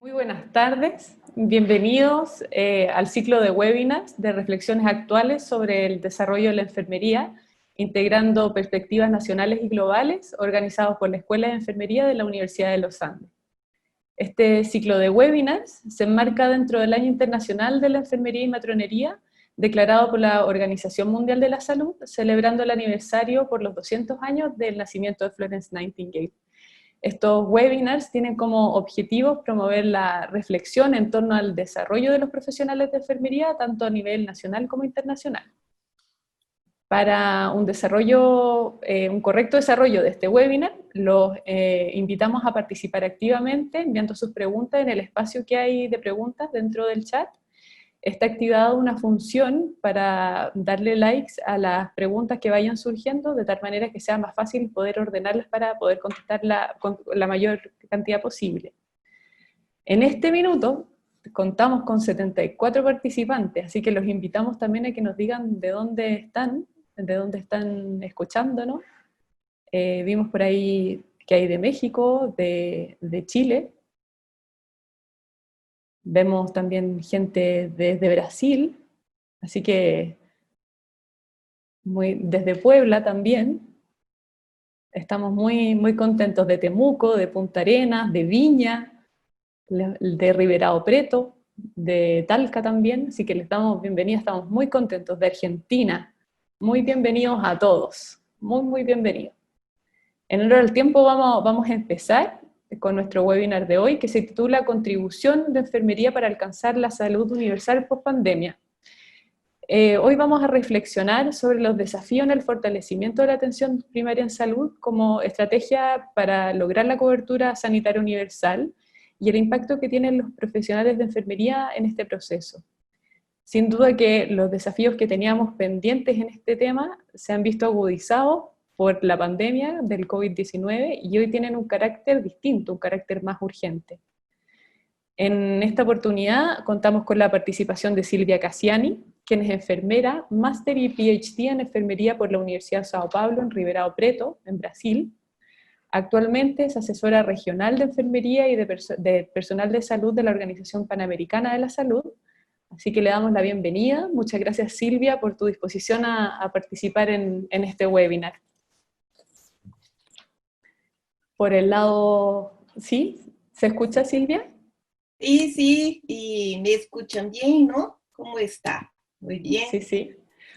Muy buenas tardes, bienvenidos al ciclo de webinars de reflexiones actuales sobre el desarrollo de la enfermería, integrando perspectivas nacionales y globales, organizados por la Escuela de Enfermería de la Universidad de los Andes. Este ciclo de webinars se enmarca dentro del Año Internacional de la Enfermería y Matronería, declarado por la Organización Mundial de la Salud, celebrando el aniversario por los 200 años del nacimiento de Florence Nightingale. Estos webinars tienen como objetivo promover la reflexión en torno al desarrollo de los profesionales de enfermería, tanto a nivel nacional como internacional. Para un correcto desarrollo de este webinar, los invitamos a participar activamente enviando sus preguntas en el espacio que hay de preguntas dentro del chat. Está activada una función para darle likes a las preguntas que vayan surgiendo, de tal manera que sea más fácil poder ordenarlas para poder contestar con la mayor cantidad posible. En este minuto contamos con 74 participantes, así que los invitamos también a que nos digan de dónde están escuchándonos. Vimos por ahí que hay de México, de Chile. Vemos también gente desde Brasil, así que desde Puebla también. Estamos muy contentos de Temuco, de Punta Arenas, de Viña, de Ribeirão Preto, de Talca también, así que les damos bienvenida, estamos muy contentos, de Argentina. Muy bienvenidos a todos, muy bienvenidos. En honor al tiempo vamos a empezar con nuestro webinar de hoy, que se titula Contribución de Enfermería para alcanzar la salud universal post-pandemia. Hoy vamos a reflexionar sobre los desafíos en el fortalecimiento de la atención primaria en salud como estrategia para lograr la cobertura sanitaria universal y el impacto que tienen los profesionales de enfermería en este proceso. Sin duda que los desafíos que teníamos pendientes en este tema se han visto agudizados por la pandemia del COVID-19 y hoy tienen un carácter distinto, un carácter más urgente. En esta oportunidad contamos con la participación de Silvia Cassiani, quien es enfermera, máster y PhD en enfermería por la Universidad de São Paulo en Ribeirão Preto, en Brasil. Actualmente es asesora regional de enfermería y de personal de salud de la Organización Panamericana de la Salud. Así que le damos la bienvenida. Muchas gracias, Silvia, por tu disposición a participar en este webinar. Por el lado... ¿Sí? ¿Se escucha, Silvia? Sí, y me escuchan bien, ¿no? ¿Cómo está? Muy bien. Sí.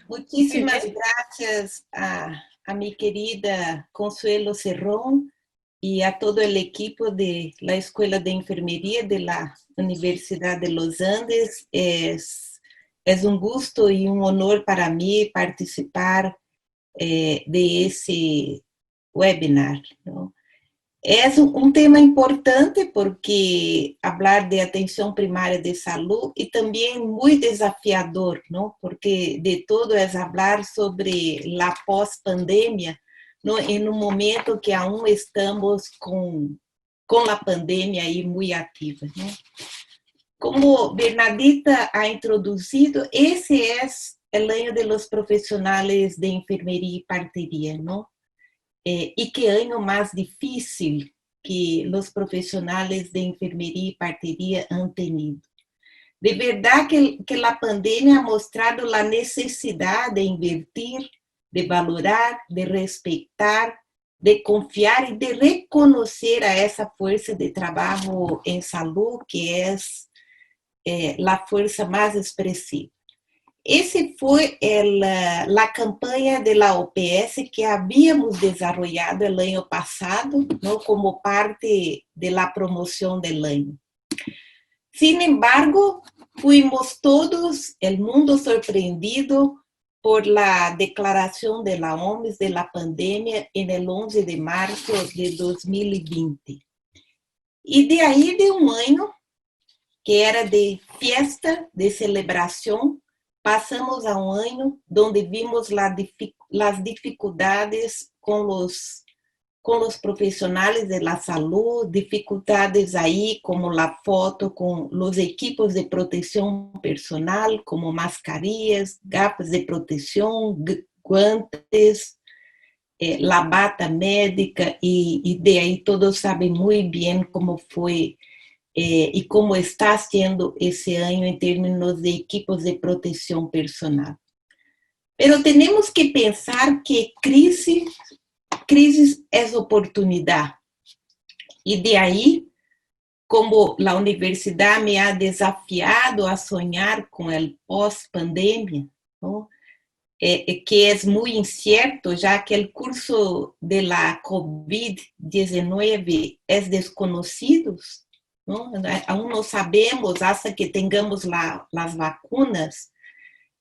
Muchísimas gracias a mi querida Consuelo Cerrón y a todo el equipo de la Escuela de Enfermería de la Universidad de los Andes. Es un gusto y un honor para mí participar de ese webinar, ¿no? Es un tema importante porque hablar de atención primaria de salud y también muy desafiador, ¿no? Porque de todo es hablar sobre la post-pandemia, ¿no? En un momento que aún estamos con la pandemia ahí muy activa, ¿no? Como Bernadita ha introducido, ese es el año de los profesionales de enfermería y partería, ¿no? Y qué año más difícil que los profesionales de enfermería y partería han tenido. De verdad que la pandemia ha mostrado la necesidad de invertir, de valorar, de respetar, de confiar y de reconocer a esa fuerza de trabajo en salud que es la fuerza más expresiva. Ese fue la campaña de la OPS que habíamos desarrollado el año pasado, ¿no? Como parte de la promoción del año. Sin embargo, fuimos todos, el mundo sorprendido por la declaración de la OMS de la pandemia en el 11 de marzo de 2020. Y de ahí de un año que era de fiesta, de celebración, pasamos a un año donde vimos las dificultades con los profesionales de la salud, dificultades ahí como la foto con los equipos de protección personal, como mascarillas, gafas de protección, guantes, la bata médica, y de ahí todos saben muy bien cómo fue e como está sendo esse ano em termos de equipos de proteção personal. Pero temos que pensar que crise é oportunidade. E de aí, como a universidade me ha desafiado a sonhar com o pós-pandemia, que é muito incierto, já que o curso de la COVID-19 é desconhecido, aún não sabemos, hasta que tengamos as vacunas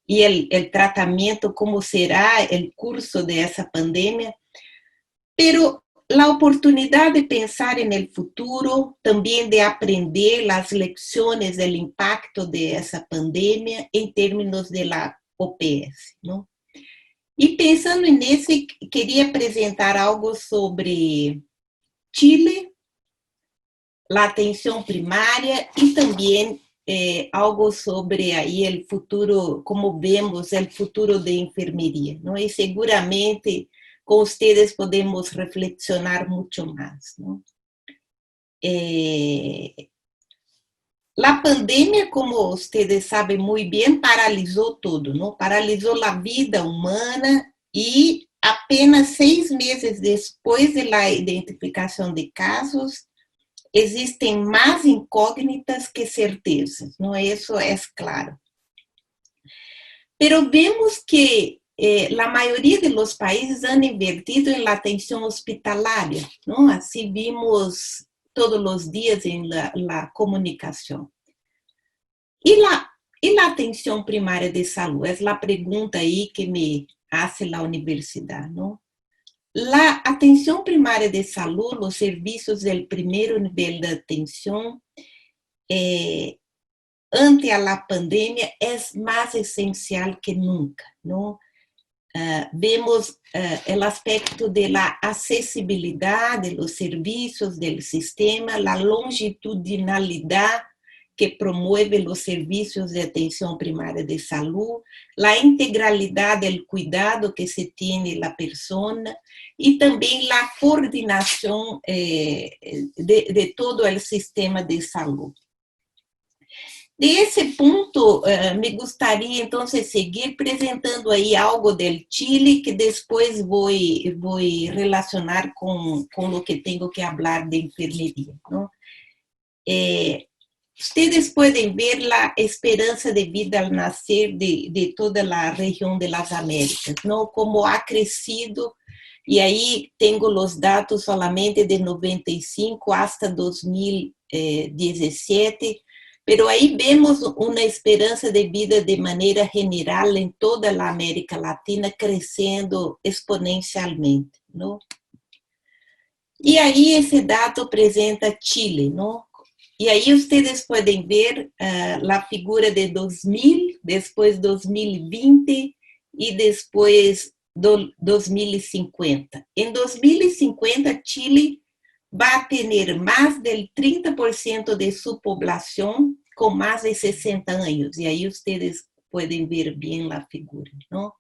e o tratamento, como será o curso de essa pandemia, pero a oportunidade de pensar no futuro, também de aprender as lições do impacto de essa pandemia em termos de la OPS, não? E pensando nisso, queria apresentar algo sobre Chile, a atenção primária e também algo sobre aí o futuro, como vemos o futuro de enfermeria, não? E seguramente com vocês podemos reflexionar muito mais, não? A pandemia, como vocês sabem muito bem, paralisou tudo, não? Paralisou a vida humana e apenas 6 meses depois da identificação de casos, existem mais incógnitas que certezas, não? Isso é claro. Pero vemos que a maioria dos países han invertido em la atenção hospitalária, não? Assim vimos todos os dias em la comunicação. E a atenção primária de saúde? É a pergunta aí que me hace a universidade, não? A atenção primária de saúde, os serviços do primeiro nível de atenção, ante a pandemia, é mais essencial que nunca, não? Vemos o aspecto da acessibilidade dos serviços do sistema, a longitudinalidade que promove os serviços de atenção primária de saúde, a integralidade do cuidado que se tem da pessoa e também a coordenação de todo o sistema de saúde. Desse ponto, me gostaria, então, de seguir apresentando aí algo do Chile, que depois vou relacionar com o que tenho que falar de enfermeria, não? Vocês podem ver a esperança de vida ao nascer de toda a região das Américas, não? Como ha crescido, e aí tenho os dados solamente de 95 hasta 2017, pero aí vemos uma esperança de vida de maneira general em toda a América Latina crescendo exponencialmente, não? E aí esse dado apresenta Chile, não? E aí vocês podem ver a figura de 2000, depois 2020 e depois 2050. Em 2050, Chile vai ter mais de 30% de sua população com mais de 60 anos. E aí vocês podem ver bem a figura, não?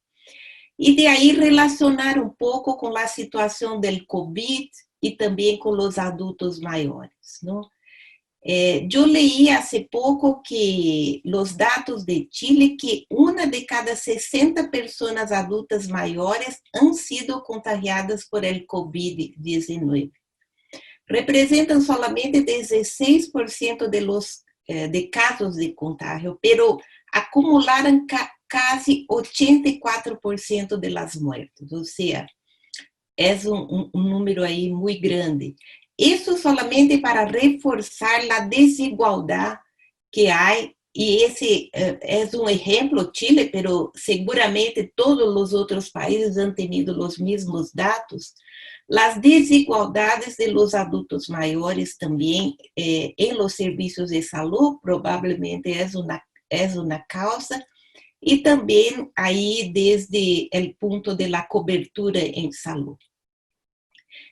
E de aí relacionar um pouco com a situação do COVID e também com os adultos maiores, não? Eu leí há pouco que os dados de Chile, que uma de cada 60 pessoas adultas maiores han sido contagiadas por el COVID-19. Representam solamente 16% de casos de contágio, pero acumularam quase 84% de las muertes, ou seja, é um número aí muito grande. Isso solamente para reforçar a desigualdade que há, e esse é um exemplo, Chile, pero seguramente todos os outros países han tenido os mesmos dados. As desigualdades de los adultos maiores também em los serviços de saúde provavelmente é uma causa, e também aí desde o ponto de la cobertura em saúde.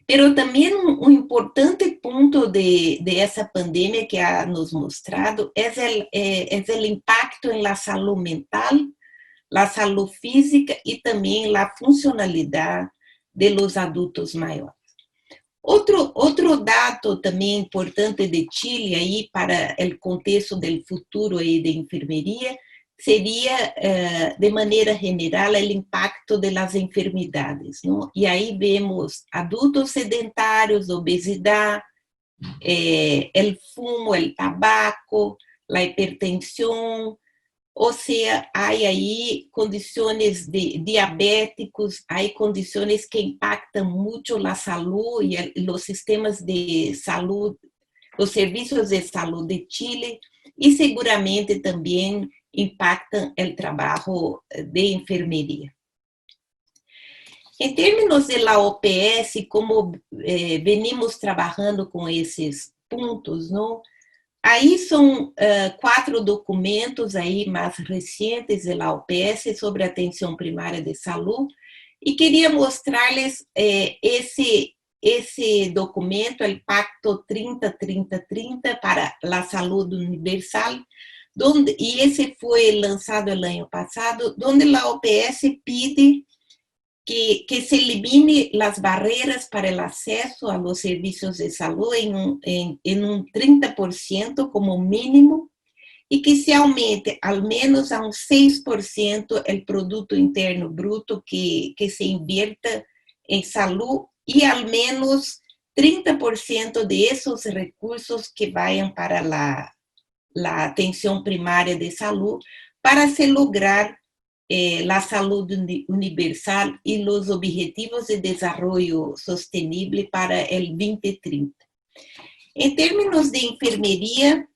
Pero também um importante ponto de essa pandemia que ha nos mostrado é o impacto em la saúde mental, la saúde física e também la funcionalidade de los adultos maiores. Outro dado também importante de Chile aí para o contexto do futuro aí de enfermeria seria, de maneira geral, o impacto das enfermidades, não? E aí vemos adultos sedentários, obesidade, o fumo, o tabaco, a hipertensão, ou seja, há aí condições de diabéticos, há condições que impactam muito a saúde e os sistemas de saúde, os serviços de saúde de Chile, e seguramente também impactam o trabalho de enfermeria. Em termos de la OPS, como venimos trabalhando com esses pontos, não? Aí são 4 documentos aí mais recentes da OPS sobre atenção primária de saúde, e queria mostrar-lhes esse documento, o Pacto 30-30-30 para a Saúde Universal, e esse foi lançado no ano passado, onde a OPS pede que se elimine as barreiras para o acesso a los serviços de saúde em 30% como mínimo, e que se aumente ao menos a 6% o produto interno bruto que se invierta em saúde, e ao menos 30% de esses recursos que vayan para a atenção primária de saúde, para se lograr la salud universal y los objetivos de desarrollo sostenible para el 2030. En términos de enfermería,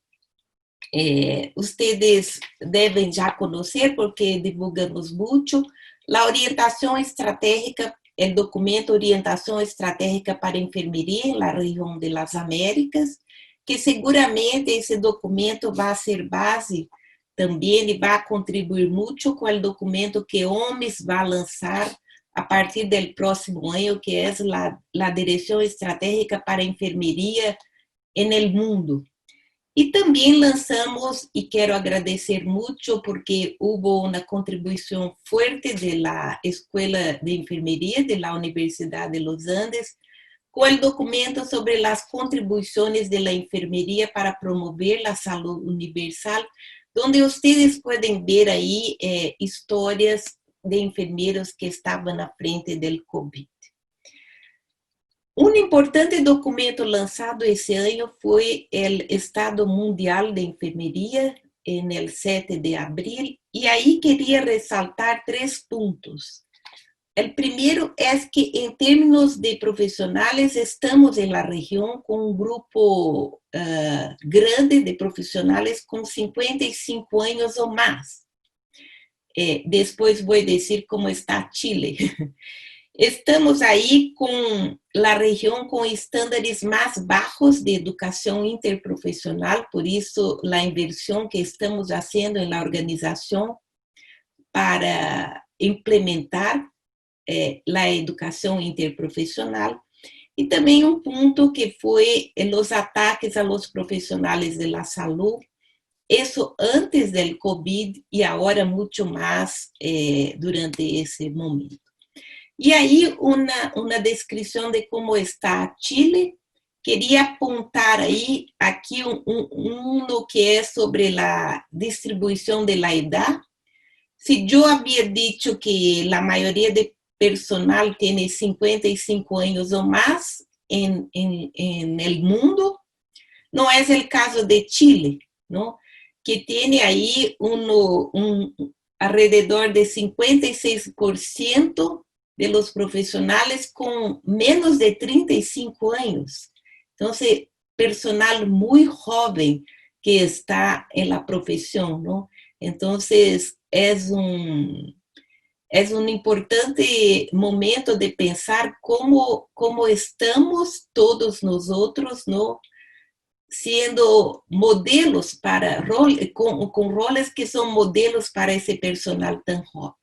ustedes deben ya conocer, porque divulgamos mucho, la orientación estratégica, el documento Orientación Estratégica para Enfermería en la región de las Américas, que seguramente esse documento vai ser base também e vai contribuir muito com o documento que OMS vai lançar a partir do próximo ano, que é a Direção Estratégica para a Enfermeria no mundo. E também lançamos, e quero agradecer muito, porque houve uma contribuição forte da Escola de Enfermeria da Universidade de Los Andes, com o documento sobre as contribuições da enfermeria para promover a saúde universal, onde vocês podem ver aí histórias de enfermeiros que estavam na frente do COVID. Um importante documento lançado esse ano foi o Estado Mundial de Enfermeria, no 7 de abril, e aí queria ressaltar 3 pontos. O primeiro é que, em termos de profissionais, estamos na região com um grupo grande de profissionais com 55 anos ou mais. Depois vou dizer como está Chile. Estamos aí com a região com estándares mais baixos de educação interprofissional, por isso a inversão que estamos fazendo na organização para implementar a educação interprofissional, e também um ponto que foi os ataques a los profissionais de la saúde, isso antes do COVID e agora muito mais durante esse momento. E aí uma descrição de como está Chile. Queria apontar aí aqui no que é sobre a distribuição de la edad. Se eu havia dito que a maioria de personal tem 55 anos ou mais no mundo, não é o caso de Chile, não? Que tem aí alrededor de 56% de los profissionais com menos de 35 anos. Então, é personal muito jovem que está na profissão, não? Então, é um importante momento de pensar como estamos todos nós outros, não? Sendo modelos para com roles que são modelos para esse personal tão jovem.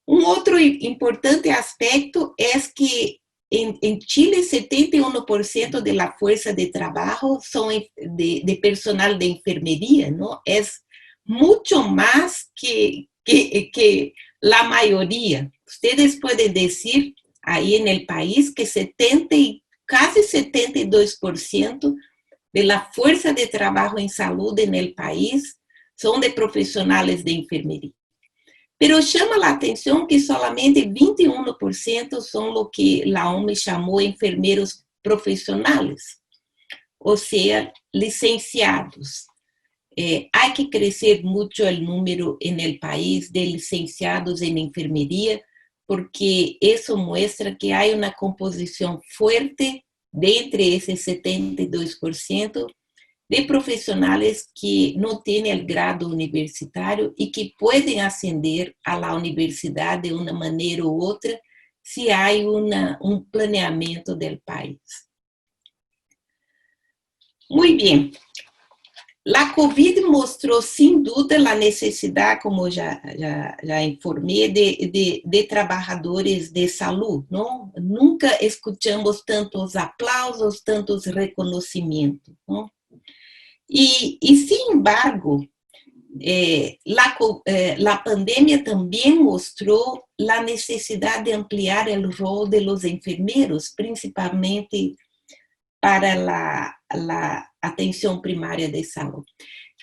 Um outro importante aspecto é que em Chile 71% da força de trabalho são de personal de enfermeria, não? É muito mais que a maioria. Vocês podem dizer aí no país que 74% casi 72% de la fuerza de trabajo en salud en el país son de profesionales de enfermería. Pero llama la atención que solamente 21% son lo que la OMS llamó enfermeros profesionales, o sea, licenciados. Hay que crecer mucho el número en el país de licenciados en enfermería, porque eso muestra que hay una composición fuerte de entre ese 72% de profesionales que no tienen el grado universitario y que pueden ascender a la universidad de una manera u otra si hay un planeamiento del país. Muy bien. La COVID mostró sin duda la necesidad, como ya informé, de trabajadores de salud, ¿no? Nunca escuchamos tantos aplausos, tantos reconocimientos, ¿no? Y sin embargo, la pandemia también mostró la necesidad de ampliar el rol de los enfermeros, principalmente para la atención primaria de salud.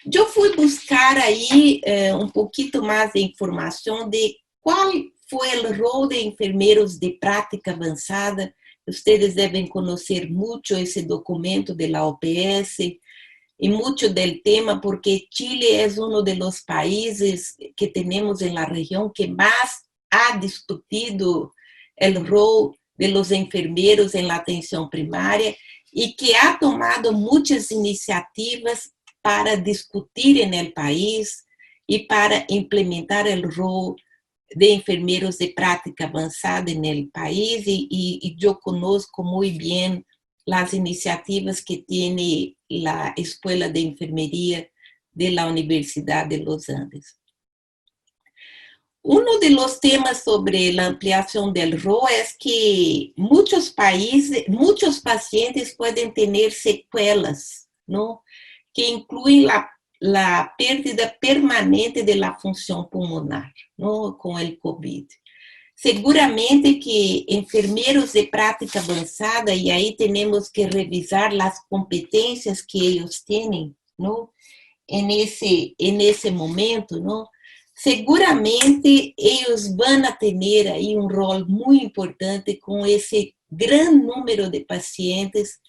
Yo fui buscar ahí un poquito más de información de cuál fue el rol de enfermeros de práctica avanzada. Ustedes deben conocer mucho ese documento de la OPS y mucho del tema, porque Chile es uno de los países que tenemos en la región que más ha discutido el rol de los enfermeros en la atención primaria y que ha tomado muchas iniciativas para discutir en el país y para implementar el rol de enfermeros de práctica avanzada en el país, y yo conozco muy bien las iniciativas que tiene la Escuela de Enfermería de la Universidad de los Andes. Uno de los temas sobre la ampliación del rol es que muchos pacientes pueden tener secuelas, ¿no? Que incluyen la pérdida permanente de la función pulmonar, ¿no? Con el COVID. Seguramente que enfermeros de práctica avanzada, y ahí tenemos que revisar las competencias que ellos tienen, ¿no? En ese momento, ¿no? Seguramente ellos van a tener ahí un rol muy importante con ese gran número de pacientes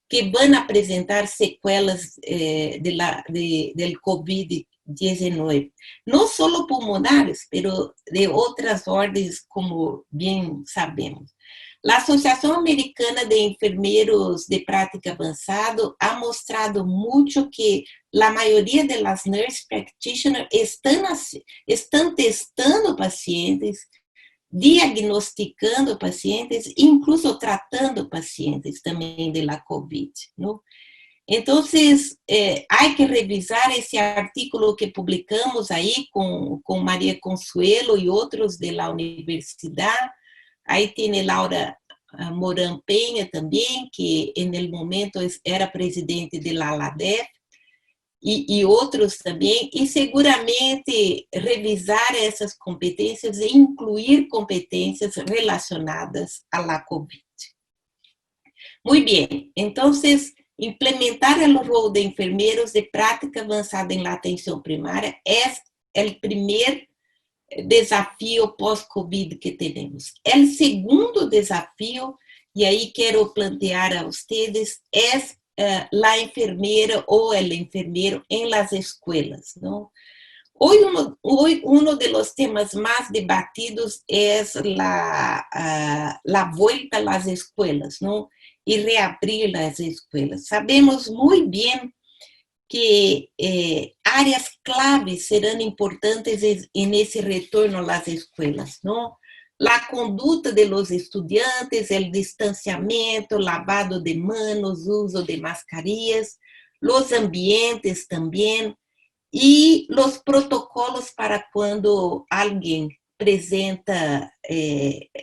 que van a presentar secuelas del COVID-19. No solo pulmonares, pero de otras órdenes, como bien sabemos. La Asociación Americana de Enfermeros de Práctica Avanzada ha mostrado mucho que la mayoría de las nurse practitioners están testando pacientes, diagnosticando pacientes, incluso tratando pacientes también de la COVID, ¿no? Entonces, hay que revisar ese artículo que publicamos ahí con María Consuelo y otros de la universidad. Ahí tiene Laura Morán Peña también, que en el momento era presidente de la ALADEF, y otros también, y seguramente revisar essas competências e incluir competências relacionadas a la COVID. Muy bien, entonces, implementar el rol de enfermeros de práctica avanzada en la atención primaria es el primer desafío pós-COVID que tenemos. El segundo desafío, y ahí quiero plantear a ustedes, es la enfermera o el enfermero en las escuelas, ¿no? Hoy uno de los temas más debatidos es la vuelta a las escuelas, ¿no? Y reabrir las escuelas. Sabemos muy bien que áreas claves serán importantes en ese retorno a las escuelas, ¿no? La conducta de los estudiantes, el distanciamiento, lavado de manos, uso de mascarillas, los ambientes también, y los protocolos para cuando alguien presenta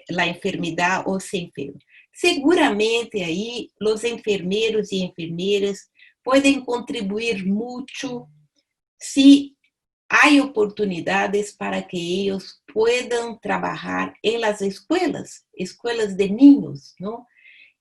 la enfermedad o se enferma. Seguramente ahí los enfermeros y enfermeras pueden contribuir mucho si hay oportunidades para que ellos puedan trabajar en las escuelas de niños, ¿no?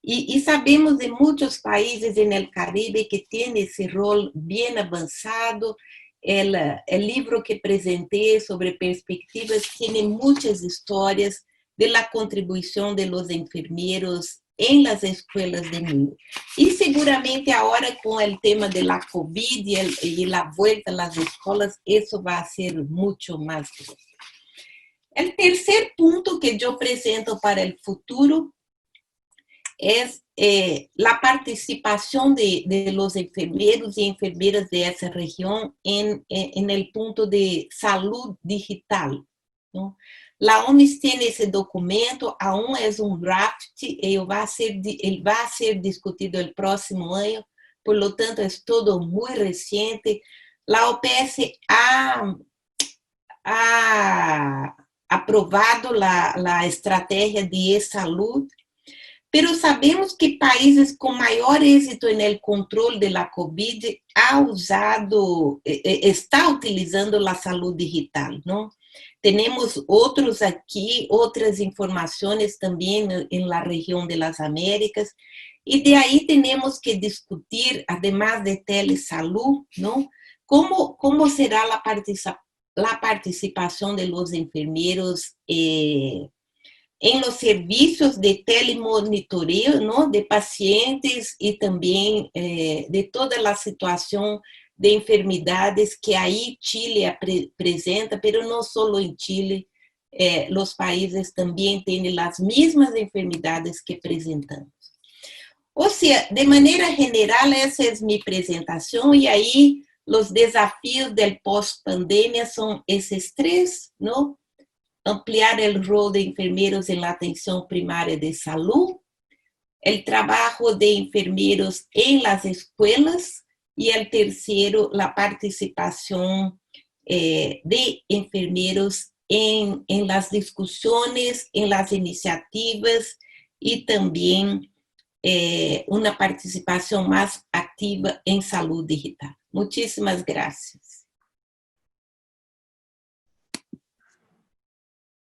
Y sabemos de muchos países en el Caribe que tienen ese rol bien avanzado. El libro que presenté sobre perspectivas tiene muchas historias de la contribución de los enfermeros en las escuelas de niños. Y seguramente ahora con el tema de la COVID y la vuelta a las escuelas, eso va a ser mucho más grande. El tercer punto que yo presento para el futuro es la participación de los enfermeros y enfermeras de esa región en el punto de salud digital, ¿no? La OMS tiene ese documento, aún es un draft, él va a ser discutido el próximo año, por lo tanto es todo muy reciente. La OPS ha aprobado la estrategia de salud, pero sabemos que países con mayor éxito en el control de la COVID está utilizando la salud digital, ¿no? Tenemos otros aquí, otras informaciones también en la región de las Américas, y de ahí tenemos que discutir, además de telesalud, ¿no? ¿Cómo será la participación de los enfermeros en los servicios de telemonitoreo, ¿no? De pacientes y también de toda la situación de enfermedades que ahí Chile presenta, pero no solo en Chile, los países también tienen las mismas enfermedades que presentamos. O sea, de manera general, esa es mi presentación y ahí los desafíos del post-pandemia son esos tres, ¿no? Ampliar el rol de enfermeros en la atención primaria de salud, el trabajo de enfermeros en las escuelas y el tercero, la participación de enfermeros en las discusiones, en las iniciativas y también una participación más activa en salud digital. Muchísimas gracias.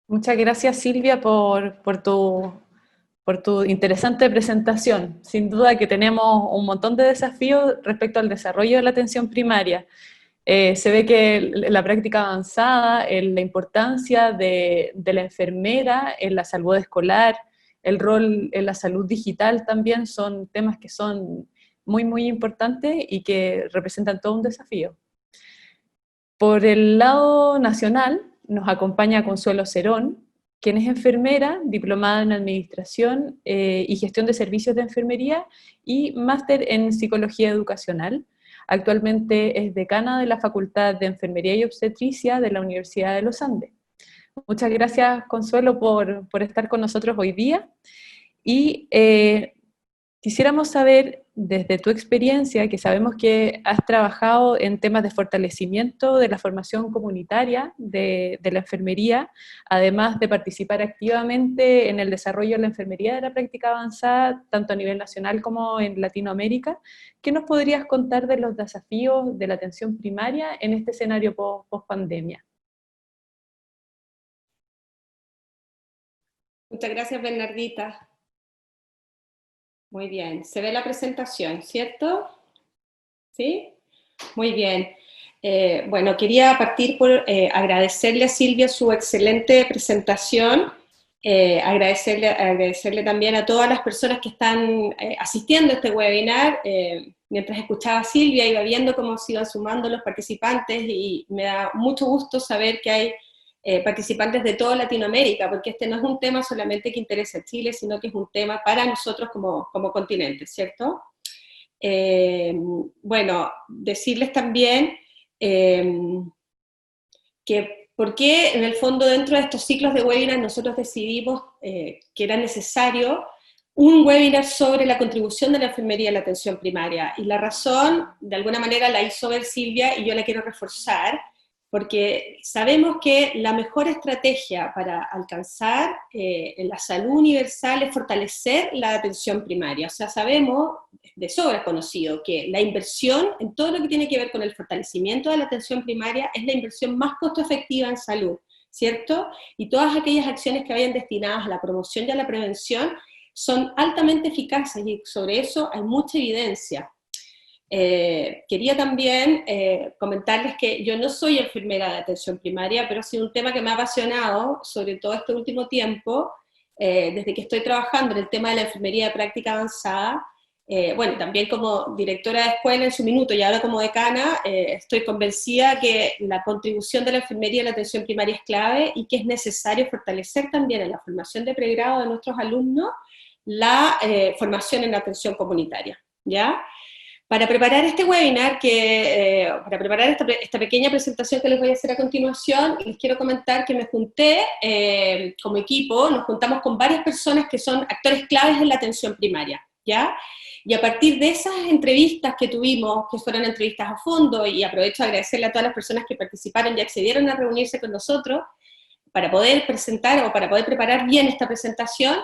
Muchas gracias, Silvia, por tu interesante presentación. Sin duda que tenemos un montón de desafíos respecto al desarrollo de la atención primaria. Se ve que la práctica avanzada, la importancia de la enfermera en la salud escolar, el rol en la salud digital también son temas que son muy, muy importantes y que representan todo un desafío. Por el lado nacional, nos acompaña Consuelo Cerón, quien es enfermera, diplomada en Administración y Gestión de Servicios de Enfermería y máster en Psicología Educacional. Actualmente es decana de la Facultad de Enfermería y Obstetricia de la Universidad de los Andes. Muchas gracias, Consuelo, por estar con nosotros hoy día. Y quisiéramos saber, desde tu experiencia, que sabemos que has trabajado en temas de fortalecimiento de la formación comunitaria de la enfermería, además de participar activamente en el desarrollo de la enfermería de la práctica avanzada, tanto a nivel nacional como en Latinoamérica, ¿qué nos podrías contar de los desafíos de la atención primaria en este escenario post-pandemia? Muchas gracias, Bernardita. Muy bien, se ve la presentación, ¿cierto? ¿Sí? Muy bien. Bueno, quería partir por agradecerle a Silvia su excelente presentación, agradecerle también a todas las personas que están asistiendo a este webinar. Mientras escuchaba a Silvia iba viendo cómo se iban sumando los participantes y me da mucho gusto saber que hay participantes de toda Latinoamérica, porque este no es un tema solamente que interesa a Chile, sino que es un tema para nosotros como continente, ¿cierto? Bueno, decirles también que por qué en el fondo dentro de estos ciclos de webinars nosotros decidimos que era necesario un webinar sobre la contribución de la enfermería en la atención primaria, y la razón de alguna manera la hizo ver Silvia y yo la quiero reforzar, porque sabemos que la mejor estrategia para alcanzar la salud universal es fortalecer la atención primaria. O sea, sabemos, de sobra conocido, que la inversión en todo lo que tiene que ver con el fortalecimiento de la atención primaria es la inversión más costo efectiva en salud, ¿cierto? Y todas aquellas acciones que vayan destinadas a la promoción y a la prevención son altamente eficaces y sobre eso hay mucha evidencia. Quería también comentarles que yo no soy enfermera de atención primaria, pero ha sido un tema que me ha apasionado, sobre todo este último tiempo, desde que estoy trabajando en el tema de la enfermería de práctica avanzada. Bueno, también como directora de escuela en su minuto y ahora como decana, estoy convencida que la contribución de la enfermería en la atención primaria es clave y que es necesario fortalecer también en la formación de pregrado de nuestros alumnos la formación en la atención comunitaria, ¿ya? Para preparar este webinar, para preparar esta pequeña presentación que les voy a hacer a continuación, les quiero comentar que me junté como equipo, nos juntamos con varias personas que son actores claves en la atención primaria, ¿ya? Y a partir de esas entrevistas que tuvimos, que fueron entrevistas a fondo, y aprovecho a agradecerle a todas las personas que participaron y accedieron a reunirse con nosotros, para poder presentar o para poder preparar bien esta presentación,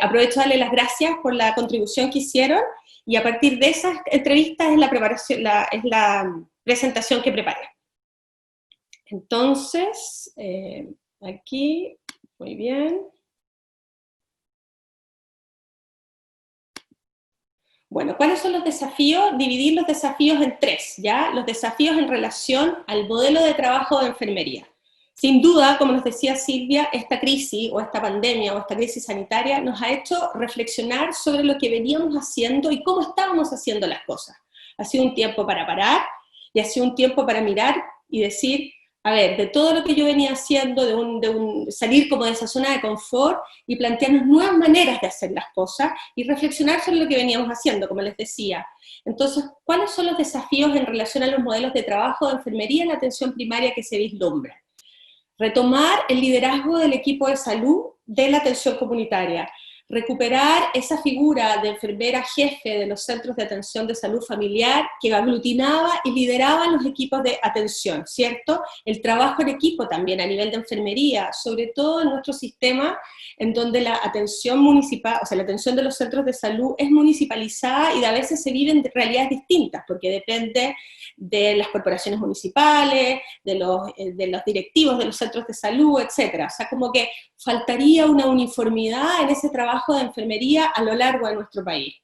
aprovecho a darle las gracias por la contribución que hicieron, y a partir de esas entrevistas es la presentación que preparé. Entonces, aquí, muy bien. Bueno, ¿cuáles son los desafíos? Dividir los desafíos en tres, ¿ya? Los desafíos en relación al modelo de trabajo de enfermería. Sin duda, como nos decía Silvia, esta crisis, o esta pandemia, o esta crisis sanitaria, nos ha hecho reflexionar sobre lo que veníamos haciendo y cómo estábamos haciendo las cosas. Ha sido un tiempo para parar, y ha sido un tiempo para mirar y decir, a ver, de todo lo que yo venía haciendo, salir como de esa zona de confort, y plantearnos nuevas maneras de hacer las cosas, y reflexionar sobre lo que veníamos haciendo, como les decía. Entonces, ¿cuáles son los desafíos en relación a los modelos de trabajo de enfermería en la atención primaria que se vislumbran? Retomar el liderazgo del equipo de salud de la atención comunitaria, recuperar esa figura de enfermera jefe de los centros de atención de salud familiar que aglutinaba y lideraba los equipos de atención, ¿cierto? El trabajo en equipo también a nivel de enfermería, sobre todo en nuestro sistema en donde la atención municipal, o sea, la atención de los centros de salud es municipalizada y a veces se viven realidades distintas, porque depende de las corporaciones municipales, de los directivos de los centros de salud, etc. O sea, como que faltaría una uniformidad en ese trabajo de enfermería a lo largo de nuestro país.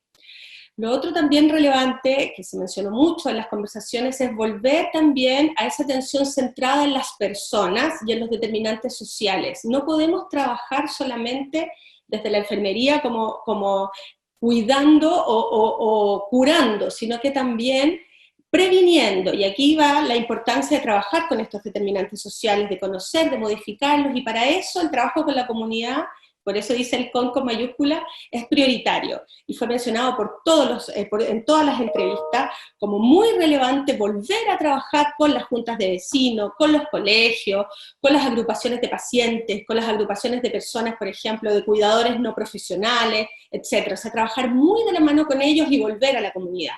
Lo otro también relevante, que se mencionó mucho en las conversaciones, es volver también a esa atención centrada en las personas y en los determinantes sociales. No podemos trabajar solamente desde la enfermería como cuidando o curando, sino que también previniendo, y aquí va la importancia de trabajar con estos determinantes sociales, de conocer, de modificarlos, y para eso el trabajo con la comunidad, por eso dice el CON con mayúscula, es prioritario, y fue mencionado en todas las entrevistas como muy relevante volver a trabajar con las juntas de vecinos, con los colegios, con las agrupaciones de pacientes, con las agrupaciones de personas, por ejemplo, de cuidadores no profesionales, etc. O sea, trabajar muy de la mano con ellos y volver a la comunidad.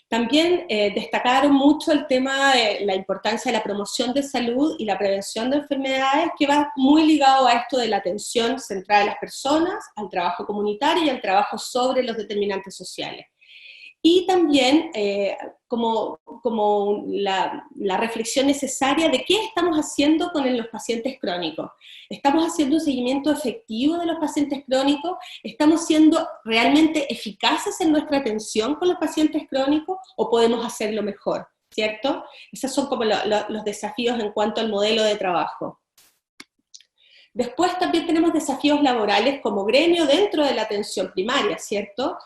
También destacaron mucho el tema de la importancia de la promoción de salud y la prevención de enfermedades, que va muy ligado a esto de la atención centrada en las personas, al trabajo comunitario y al trabajo sobre los determinantes sociales. Y también como la reflexión necesaria de qué estamos haciendo con los pacientes crónicos. ¿Estamos haciendo un seguimiento efectivo de los pacientes crónicos? ¿Estamos siendo realmente eficaces en nuestra atención con los pacientes crónicos? ¿O podemos hacerlo mejor? ¿Cierto? Esos son como los desafíos en cuanto al modelo de trabajo. Después también tenemos desafíos laborales como gremio dentro de la atención primaria, ¿cierto?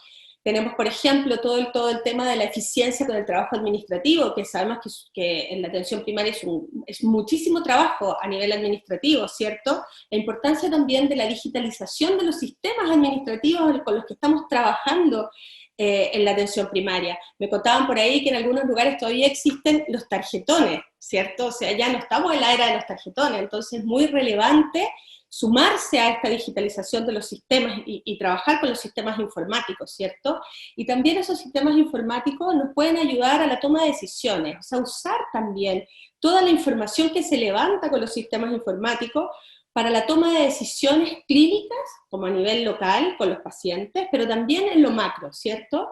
Tenemos, por ejemplo, todo el tema de la eficiencia con el trabajo administrativo, que sabemos que en la atención primaria es muchísimo trabajo a nivel administrativo, ¿cierto? La importancia también de la digitalización de los sistemas administrativos con los que estamos trabajando en la atención primaria. Me contaban por ahí que en algunos lugares todavía existen los tarjetones, ¿cierto? O sea, ya no estamos en la era de los tarjetones, entonces es muy relevante sumarse a esta digitalización de los sistemas y trabajar con los sistemas informáticos, ¿cierto? Y también esos sistemas informáticos nos pueden ayudar a la toma de decisiones, o sea, usar también toda la información que se levanta con los sistemas informáticos para la toma de decisiones clínicas, como a nivel local, con los pacientes, pero también en lo macro, ¿cierto?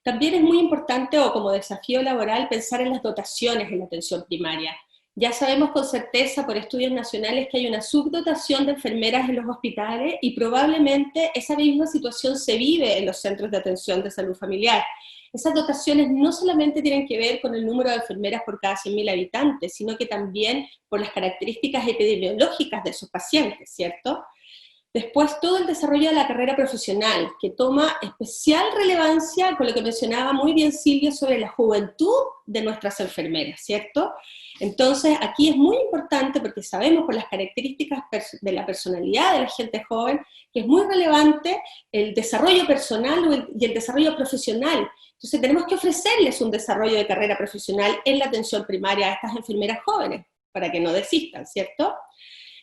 También es muy importante, o como desafío laboral, pensar en las dotaciones en la atención primaria. Ya sabemos con certeza por estudios nacionales que hay una subdotación de enfermeras en los hospitales y probablemente esa misma situación se vive en los centros de atención de salud familiar. Esas dotaciones no solamente tienen que ver con el número de enfermeras por cada 100.000 habitantes, sino que también por las características epidemiológicas de esos pacientes, ¿cierto? Después, todo el desarrollo de la carrera profesional, que toma especial relevancia con lo que mencionaba muy bien Silvia sobre la juventud de nuestras enfermeras, ¿cierto? Entonces, aquí es muy importante porque sabemos por las características de la personalidad de la gente joven que es muy relevante el desarrollo personal y el desarrollo profesional. Entonces, tenemos que ofrecerles un desarrollo de carrera profesional en la atención primaria a estas enfermeras jóvenes, para que no desistan, ¿cierto?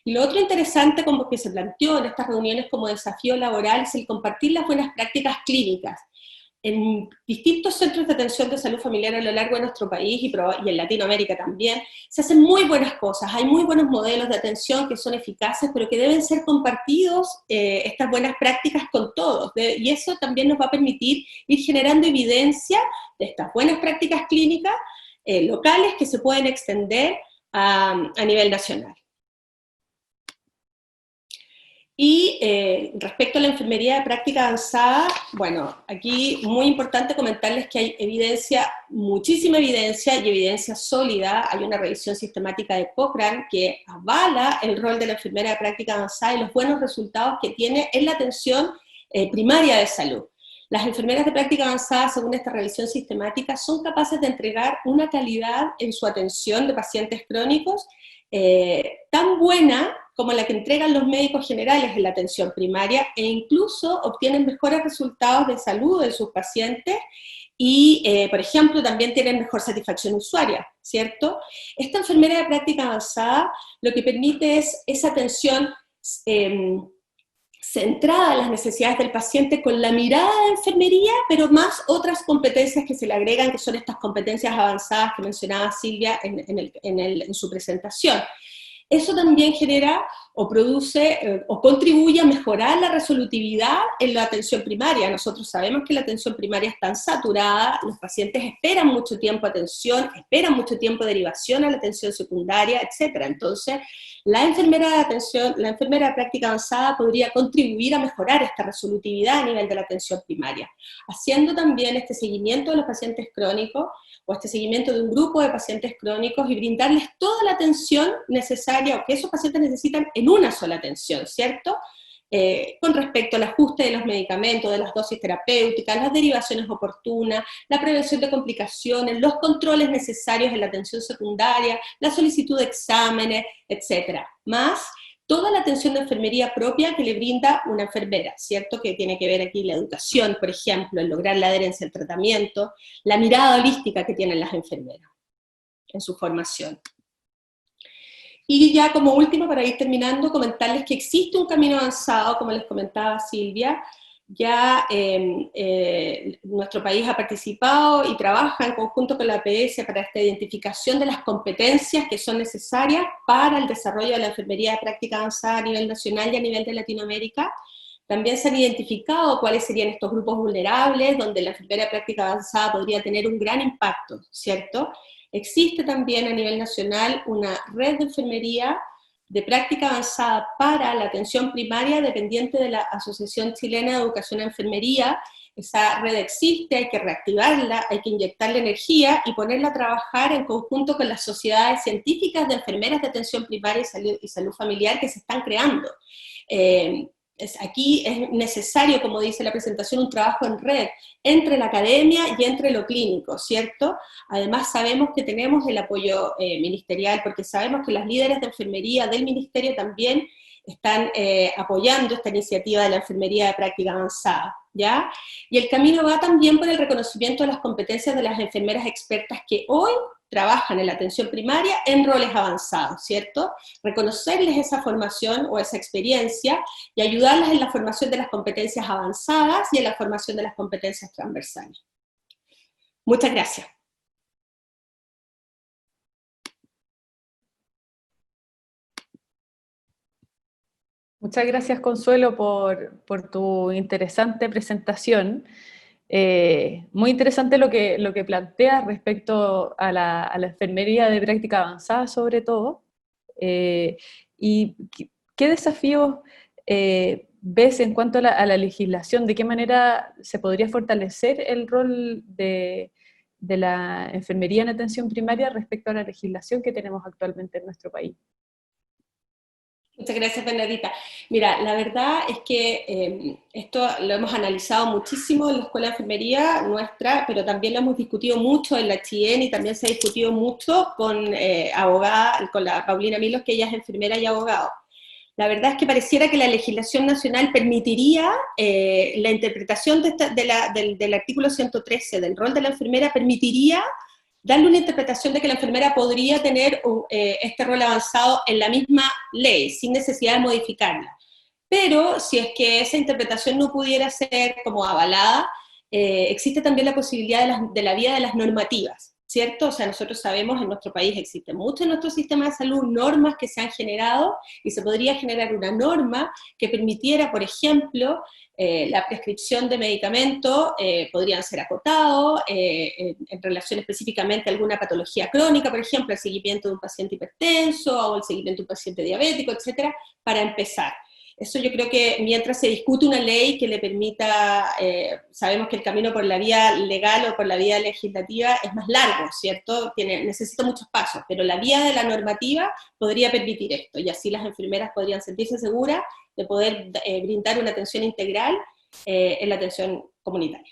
Y lo otro interesante como que se planteó en estas reuniones como desafío laboral es el compartir las buenas prácticas clínicas. En distintos centros de atención de salud familiar a lo largo de nuestro país y en Latinoamérica también, se hacen muy buenas cosas, hay muy buenos modelos de atención que son eficaces, pero que deben ser compartidos estas buenas prácticas con todos, y eso también nos va a permitir ir generando evidencia de estas buenas prácticas clínicas locales que se pueden extender a nivel nacional. Y respecto a la enfermería de práctica avanzada, bueno, aquí muy importante comentarles que hay evidencia, muchísima evidencia y evidencia sólida. Hay una revisión sistemática de Cochrane que avala el rol de la enfermera de práctica avanzada y los buenos resultados que tiene en la atención primaria de salud. Las enfermeras de práctica avanzada, según esta revisión sistemática, son capaces de entregar una calidad en su atención de pacientes crónicos tan buena como la que entregan los médicos generales en la atención primaria, e incluso obtienen mejores resultados de salud de sus pacientes y, por ejemplo, también tienen mejor satisfacción usuaria, ¿cierto? Esta enfermera de práctica avanzada lo que permite es esa atención centrada en las necesidades del paciente con la mirada de enfermería, pero más otras competencias que se le agregan, que son estas competencias avanzadas que mencionaba Silvia en su presentación. Eso también genera o produce o contribuye a mejorar la resolutividad en la atención primaria. Nosotros sabemos que la atención primaria es tan saturada, los pacientes esperan mucho tiempo atención, esperan mucho tiempo derivación a la atención secundaria, etc. Entonces, la enfermera de práctica avanzada podría contribuir a mejorar esta resolutividad a nivel de la atención primaria, haciendo también este seguimiento de los pacientes crónicos, o este seguimiento de un grupo de pacientes crónicos y brindarles toda la atención necesaria o que esos pacientes necesitan en una sola atención, ¿cierto? Con respecto al ajuste de los medicamentos, de las dosis terapéuticas, las derivaciones oportunas, la prevención de complicaciones, los controles necesarios en la atención secundaria, la solicitud de exámenes, etc. Más toda la atención de enfermería propia que le brinda una enfermera, ¿cierto? Que tiene que ver aquí la educación, por ejemplo, el lograr la adherencia al tratamiento, la mirada holística que tienen las enfermeras en su formación. Y ya como último, para ir terminando, comentarles que existe un camino avanzado, como les comentaba Silvia. Ya nuestro país ha participado y trabaja en conjunto con la APS para esta identificación de las competencias que son necesarias para el desarrollo de la enfermería de práctica avanzada a nivel nacional y a nivel de Latinoamérica. También se han identificado cuáles serían estos grupos vulnerables, donde la enfermería de práctica avanzada podría tener un gran impacto, ¿cierto? Existe también a nivel nacional una red de enfermería de práctica avanzada para la atención primaria dependiente de la Asociación Chilena de Educación en Enfermería. Esa red existe, hay que reactivarla, hay que inyectarle energía y ponerla a trabajar en conjunto con las sociedades científicas de enfermeras de atención primaria y salud familiar que se están creando. Aquí es necesario, como dice la presentación, un trabajo en red entre la academia y entre lo clínico, ¿cierto? Además sabemos que tenemos el apoyo ministerial, porque sabemos que las líderes de enfermería del ministerio también están apoyando esta iniciativa de la enfermería de práctica avanzada, ¿ya? Y el camino va también por el reconocimiento de las competencias de las enfermeras expertas que hoy trabajan en la atención primaria en roles avanzados, ¿cierto? Reconocerles esa formación o esa experiencia y ayudarlas en la formación de las competencias avanzadas y en la formación de las competencias transversales. Muchas gracias. Muchas gracias, Consuelo, por tu interesante presentación. Muy interesante lo que plantea respecto a la enfermería de práctica avanzada, sobre todo. ¿Y qué desafíos ves en cuanto a la legislación? ¿De qué manera se podría fortalecer el rol de la enfermería en atención primaria respecto a la legislación que tenemos actualmente en nuestro país? Muchas gracias, Bernadita. Mira, la verdad es que esto lo hemos analizado muchísimo en la Escuela de Enfermería nuestra, pero también lo hemos discutido mucho en la CHIEN y también se ha discutido mucho con abogada, con la Paulina Milos, que ella es enfermera y abogado. La verdad es que pareciera que la legislación nacional permitiría la interpretación del artículo 113 del rol de la enfermera, permitiría darle una interpretación de que la enfermera podría tener este rol avanzado en la misma ley, sin necesidad de modificarla. Pero si es que esa interpretación no pudiera ser como avalada, existe también la posibilidad de la vía de las normativas, ¿cierto? O sea, nosotros sabemos, en nuestro país existe mucho en nuestro sistema de salud normas que se han generado, y se podría generar una norma que permitiera, por ejemplo, la prescripción de medicamentos podrían ser acotados en relación específicamente a alguna patología crónica, por ejemplo, el seguimiento de un paciente hipertenso o el seguimiento de un paciente diabético, etcétera, para empezar. Eso yo creo que mientras se discute una ley que le permita, sabemos que el camino por la vía legal o por la vía legislativa es más largo, ¿cierto? Necesita muchos pasos, pero la vía de la normativa podría permitir esto, y así las enfermeras podrían sentirse seguras de poder brindar una atención integral en la atención comunitaria.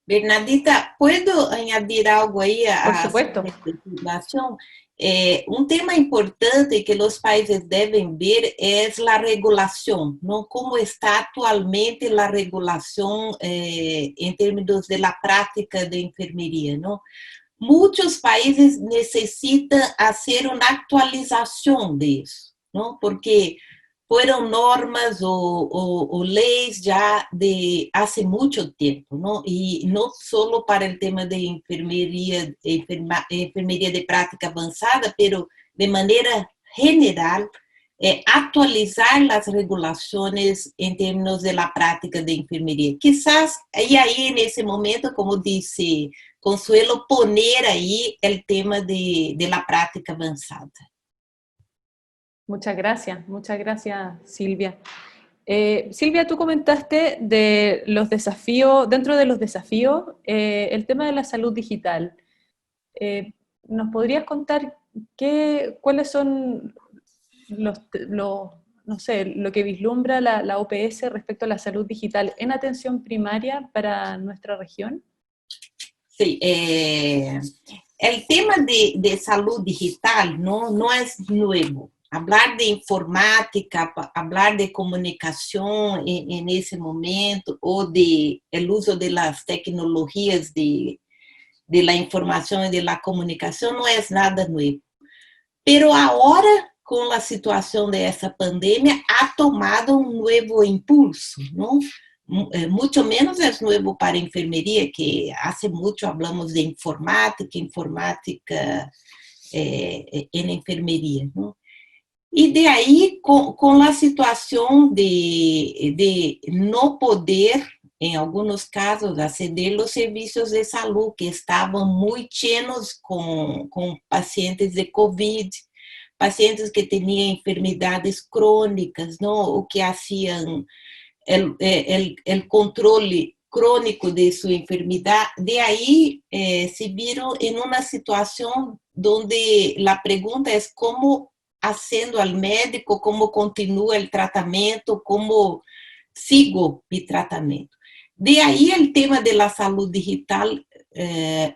Bernadita, ¿puedo añadir algo ahí Por a supuesto. legislación? Un tema importante que los países deben ver es la regulación, ¿no? ¿Cómo está actualmente la regulación en términos de la práctica de enfermería, ¿no? Muchos países necesitan hacer una actualización de eso, ¿no? Porque fueron normas o leyes ya de hace mucho tiempo, ¿no? Y no solo para el tema de enfermería, enfermería de práctica avanzada, pero de manera general, actualizar las regulaciones en términos de la práctica de enfermería. Quizás, y ahí en ese momento, como dice Consuelo, poner ahí el tema de la práctica avanzada. Muchas gracias Silvia. Silvia, tú comentaste de los desafíos, dentro de los desafíos, el tema de la salud digital. ¿Nos podrías contar cuáles son no sé, lo que vislumbra la OPS respecto a la salud digital en atención primaria para nuestra región? Sí, el tema de salud digital no es nuevo. Hablar de informática, hablar de comunicación en ese momento, o de el uso de las tecnologías de la información y de la comunicación no es nada nuevo. Pero ahora, con la situación de esa pandemia, ha tomado un nuevo impulso, ¿no? Mucho menos es nuevo para enfermería, que hace mucho hablamos de informática en enfermería, ¿no? Y de ahí, con la situación de no poder, en algunos casos, acceder los servicios de salud que estaban muy llenos con pacientes de COVID, pacientes que tenían enfermedades crónicas, ¿no? O que hacían el control crónico de su enfermedad. De ahí se vieron en una situación donde la pregunta es cómo haciendo al médico, cómo continúa el tratamiento, cómo sigo mi tratamiento. De ahí el tema de la salud digital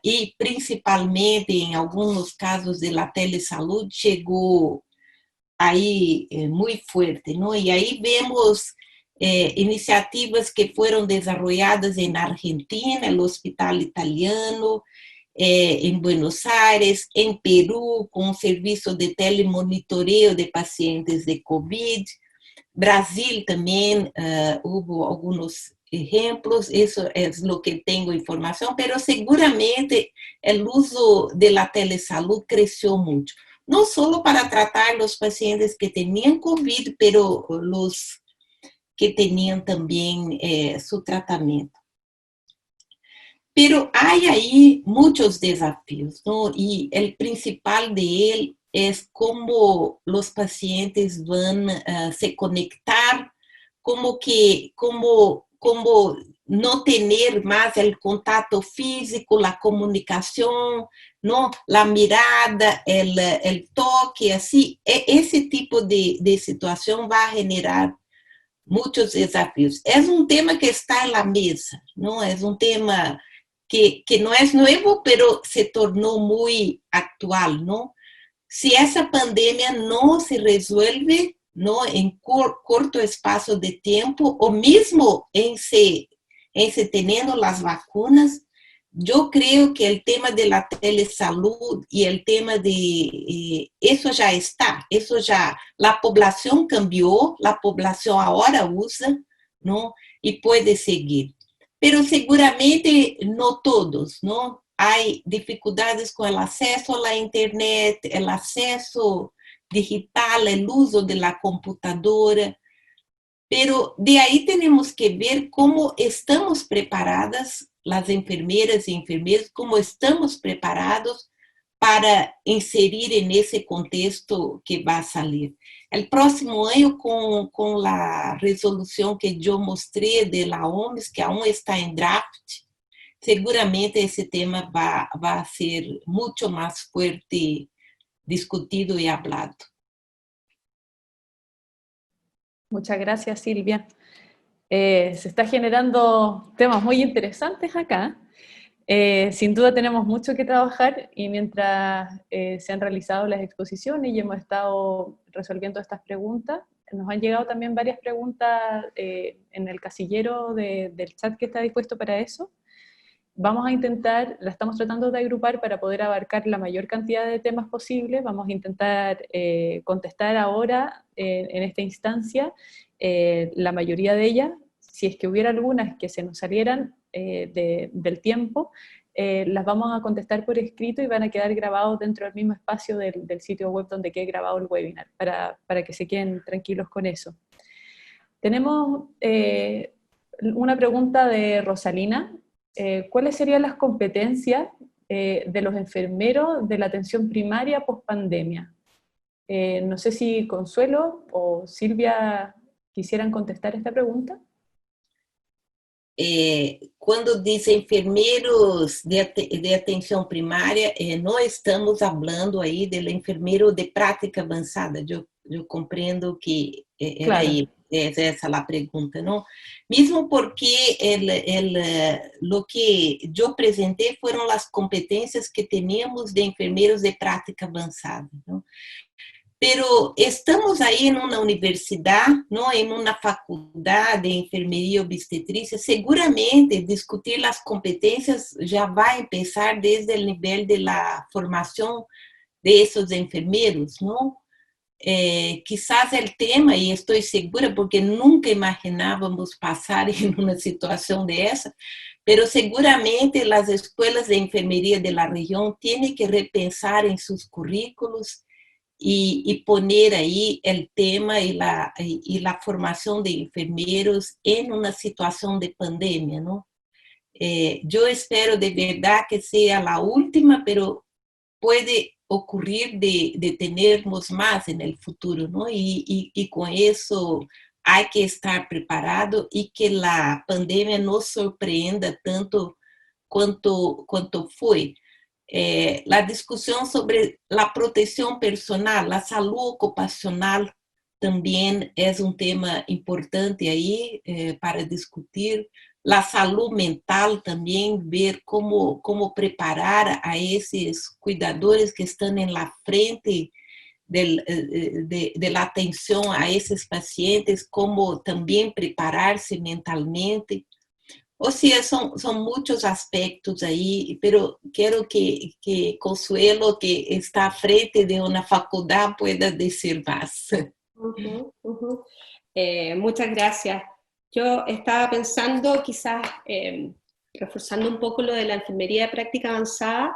y principalmente en algunos casos de la telesalud llegó ahí muy fuerte, ¿no? Y ahí vemos iniciativas que fueron desarrolladas en Argentina, el Hospital Italiano, en Buenos Aires, en Perú, con un servicio de telemonitoreo de pacientes de COVID. Brasil también hubo algunos ejemplos, eso es lo que tengo información, pero seguramente el uso de la telesalud creció mucho. No solo para tratar los pacientes que tenían COVID, pero los que tenían también su tratamiento. Pero hay ahí muchos desafíos, ¿no? Y el principal de él es cómo los pacientes van a se conectar, como no tener más el contacto físico, la comunicación, ¿no? La mirada, el toque, así. Ese tipo de situación va a generar muchos desafíos. Es un tema que está en la mesa, ¿no? Es un tema que no es nuevo, pero se tornó muy actual, ¿no? Si esa pandemia no se resuelve, ¿no? En corto espacio de tiempo, o mismo en se teniendo las vacunas, yo creo que el tema de la telesalud y el tema de eso ya está, eso ya, la población cambió, la población ahora usa, ¿no? Y puede seguir. Pero seguramente no todos, ¿no? Hay dificultades con el acceso a la internet, el acceso digital, el uso de la computadora. Pero de ahí tenemos que ver cómo estamos preparadas las enfermeras y enfermeros, cómo estamos preparados para inserir en ese contexto que va a salir. El próximo año, con la resolución que yo mostré de la OMS, que aún está en draft, seguramente ese tema va a ser mucho más fuerte discutido y hablado. Muchas gracias, Silvia. Se está generando temas muy interesantes acá. Sin duda tenemos mucho que trabajar y mientras se han realizado las exposiciones y hemos estado resolviendo estas preguntas, nos han llegado también varias preguntas en el casillero del chat que está dispuesto para eso. Vamos a intentar, la estamos tratando de agrupar para poder abarcar la mayor cantidad de temas posible. Vamos a intentar contestar ahora, en esta instancia, la mayoría de ellas. Si es que hubiera algunas que se nos salieran del tiempo, las vamos a contestar por escrito y van a quedar grabados dentro del mismo espacio del sitio web donde quede grabado el webinar, para que se queden tranquilos con eso. Tenemos una pregunta de Rosalina. ¿Cuáles serían las competencias de los enfermeros de la atención primaria post-pandemia? No sé si Consuelo o Silvia quisieran contestar esta pregunta. Quando diz enfermeiros de atenção primária, não estamos falando aí do enfermeiro de prática avançada. Eu compreendo que era Claro. aí, essa a pergunta, não? Mesmo porque o que eu apresentei foram as competências que tínhamos de enfermeiros de prática avançada, não? Pero estamos aí em uma universidade, não, em uma faculdade de enfermeria obstetrícia, seguramente discutir as competências já vai começar desde o nível de la formação de esses enfermeiros, não? Quizás o tema, e estou segura porque nunca imaginávamos passar em uma situação dessa, pero seguramente as escolas de enfermeria de la região têm que repensar em seus currículos y poner ahí el tema y la formación de enfermeros en una situación de pandemia, ¿no? Yo espero de verdad que sea la última, pero puede ocurrir de tenernos más en el futuro, ¿no? Y con eso hay que estar preparado y que la pandemia nos sorprenda tanto quanto fue. La discusión sobre la protección personal, la salud ocupacional también es un tema importante ahí para discutir. La salud mental también, ver cómo preparar a esos cuidadores que están en la frente de la atención a esos pacientes, cómo también prepararse mentalmente. O sea, son muchos aspectos ahí, pero quiero que Consuelo, que está a frente de una facultad, pueda decir más. Muchas gracias. Yo estaba pensando, quizás reforzando un poco lo de la enfermería de práctica avanzada,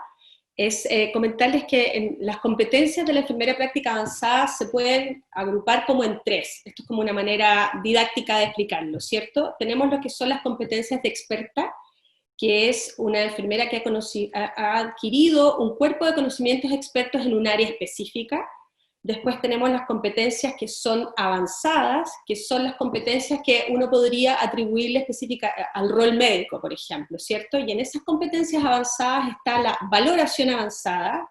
es comentarles que las competencias de la enfermería de práctica avanzada se pueden agrupar como en tres. Esto es como una manera didáctica de explicarlo, ¿cierto? Tenemos lo que son las competencias de experta, que es una enfermera que ha adquirido un cuerpo de conocimientos expertos en un área específica. Después tenemos las competencias que son avanzadas, que son las competencias que uno podría atribuirle específica al rol médico, por ejemplo, ¿cierto? Y en esas competencias avanzadas está la valoración avanzada,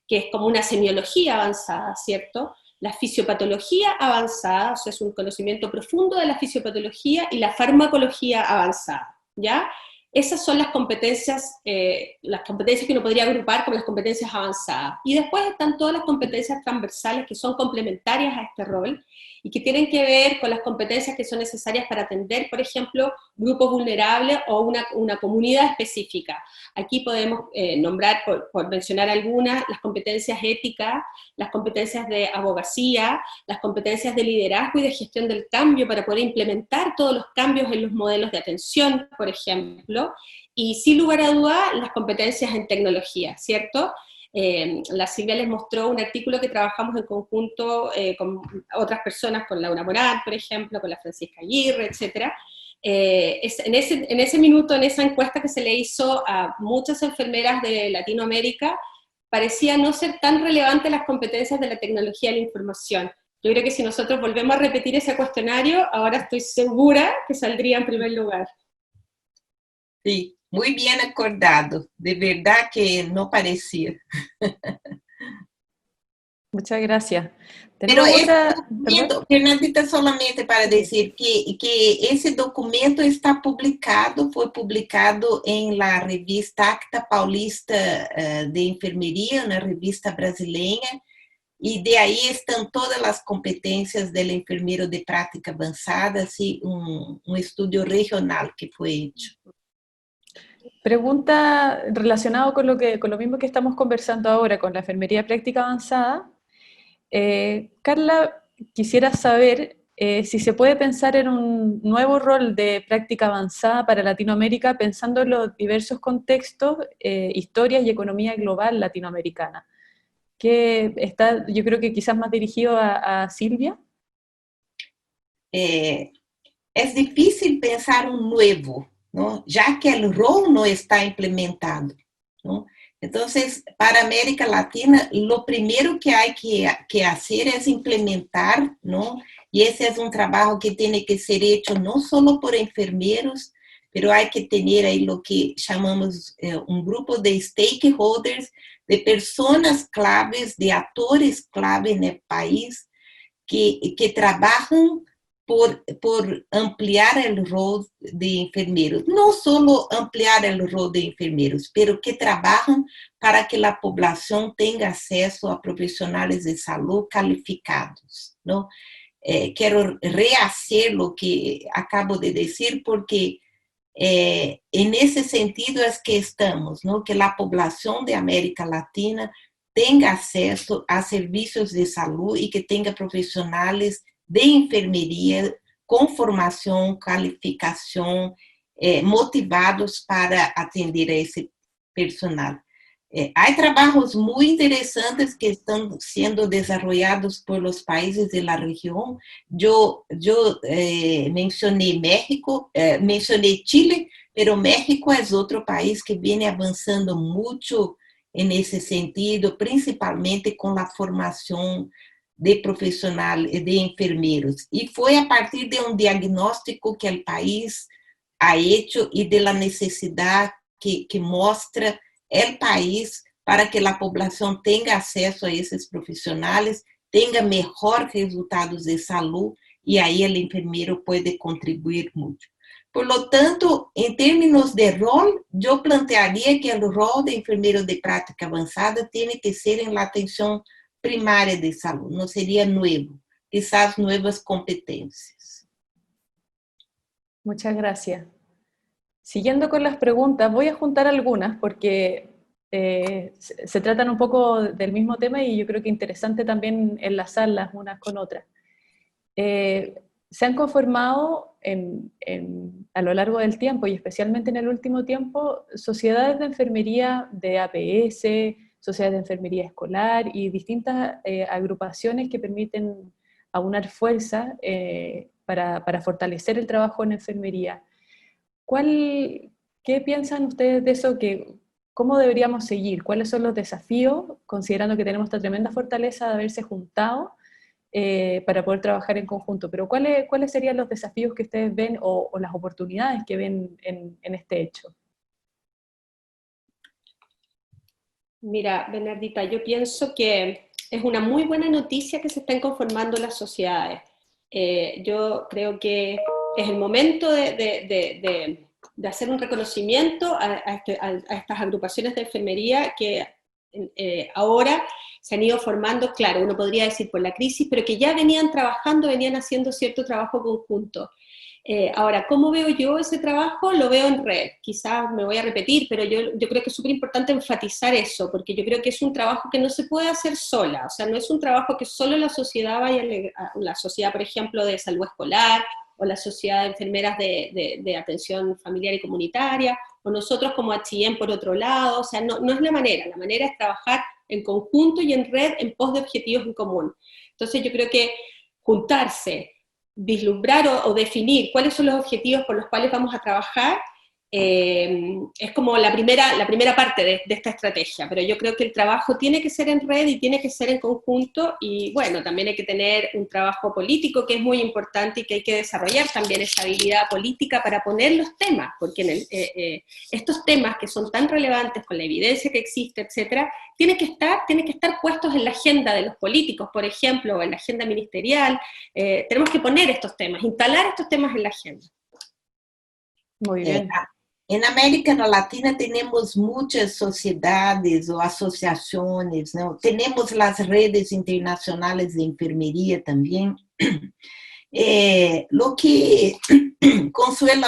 que es como una semiología avanzada, ¿cierto? La fisiopatología avanzada, o sea, es un conocimiento profundo de la fisiopatología, y la farmacología avanzada, ¿ya? Esas son las competencias que uno podría agrupar como las competencias avanzadas. Y después están todas las competencias transversales que son complementarias a este rol y que tienen que ver con las competencias que son necesarias para atender, por ejemplo, grupos vulnerables o una comunidad específica. Aquí podemos nombrar, por mencionar algunas, las competencias éticas, las competencias de abogacía, las competencias de liderazgo y de gestión del cambio para poder implementar todos los cambios en los modelos de atención, por ejemplo, y sin lugar a dudas las competencias en tecnología, ¿cierto? La Silvia les mostró un artículo que trabajamos en conjunto con otras personas, con Laura Morán, por ejemplo, con la Francisca Aguirre, etc. En ese minuto, en esa encuesta que se le hizo a muchas enfermeras de Latinoamérica, parecía no ser tan relevante las competencias de la tecnología de la información. Yo creo que si nosotros volvemos a repetir ese cuestionario, ahora estoy segura que saldría en primer lugar. Sí, muy bien acordado. De verdad que no parecía. Muchas gracias. Pero Tenemos ese otra, perdón. documento, Fernandita, solamente para decir que ese documento está publicado, fue publicado en la revista Acta Paulista de Enfermería, una revista brasileña, y de ahí están todas las competencias del enfermero de práctica avanzada, así un estudio regional que fue hecho. Pregunta relacionado con lo mismo que estamos conversando ahora, con la enfermería de práctica avanzada. Carla, quisiera saber si se puede pensar en un nuevo rol de práctica avanzada para Latinoamérica, pensando en los diversos contextos, historias y economía global latinoamericana, que está, yo creo que quizás más dirigido a Silvia. Es difícil pensar un nuevo, ¿no? Ya que el rol no está implementado, ¿no? Entonces, para América Latina, lo primero que hay que hacer es implementar, ¿no? Y ese es un trabajo que tiene que ser hecho no solo por enfermeros, pero hay que tener ahí lo que llamamos un grupo de stakeholders, de personas claves, de actores clave en el país, que trabajan por ampliar el rol de enfermeros. No solo ampliar el rol de enfermeros, pero que trabajan para que la población tenga acceso a profesionales de salud calificados, ¿no? Quiero rehacer lo que acabo de decir porque en ese sentido es que estamos, ¿no? Que la población de América Latina tenga acceso a servicios de salud y que tenga profesionales de enfermería con formación, calificación, motivados para atender a ese personal. Hay trabajos muy interesantes que están siendo desarrollados por los países de la región. Yo mencioné México, mencioné Chile, pero México es otro país que viene avanzando mucho en ese sentido, principalmente con la formación de profesionales, de enfermeros. Y fue a partir de un diagnóstico que el país ha hecho y de la necesidad que muestra el país para que la población tenga acceso a esos profesionales, tenga mejores resultados de salud y ahí el enfermero puede contribuir mucho. Por lo tanto, en términos de rol, yo plantearía que el rol de enfermero de práctica avanzada tiene que ser en la atención primaria de salud, no sería nuevo, quizás nuevas competencias. Muchas gracias. Siguiendo con las preguntas, voy a juntar algunas porque se tratan un poco del mismo tema y yo creo que es interesante también enlazarlas unas con otras. Se han conformado a lo largo del tiempo y especialmente en el último tiempo sociedades de enfermería de APS, sociedades de enfermería escolar y distintas agrupaciones que permiten aunar fuerza para fortalecer el trabajo en enfermería. ¿Qué piensan ustedes de eso? ¿Cómo deberíamos seguir? ¿Cuáles son los desafíos, considerando que tenemos esta tremenda fortaleza de haberse juntado para poder trabajar en conjunto? Pero ¿cuáles serían los desafíos que ustedes ven o las oportunidades que ven en este hecho? Mira, Bernardita, yo pienso que es una muy buena noticia que se estén conformando las sociedades. Yo creo que es el momento de hacer un reconocimiento a estas agrupaciones de enfermería que ahora se han ido formando, claro, uno podría decir por la crisis, pero que ya venían trabajando, venían haciendo cierto trabajo conjunto. Ahora, ¿cómo veo yo ese trabajo? Lo veo en red. Quizás me voy a repetir, pero yo creo que es súper importante enfatizar eso, porque yo creo que es un trabajo que no se puede hacer sola. O sea, no es un trabajo que solo la sociedad vaya a la sociedad, por ejemplo, de salud escolar, o la sociedad de enfermeras de atención familiar y comunitaria, o nosotros como H&M por otro lado. O sea, no es la manera es trabajar en conjunto y en red en pos de objetivos en común. Entonces yo creo que juntarse, vislumbrar o definir cuáles son los objetivos por los cuales vamos a trabajar, es como la primera parte de esta estrategia, pero yo creo que el trabajo tiene que ser en red y tiene que ser en conjunto, y bueno, también hay que tener un trabajo político que es muy importante y que hay que desarrollar también esa habilidad política para poner los temas, porque estos temas que son tan relevantes con la evidencia que existe, etcétera, tienen que estar puestos en la agenda de los políticos, por ejemplo, o en la agenda ministerial. Tenemos que poner estos temas, instalar estos temas en la agenda. Muy bien. En América Latina tenemos muchas sociedades o asociaciones, ¿no? Tenemos las redes internacionales de enfermería también. Lo que Consuelo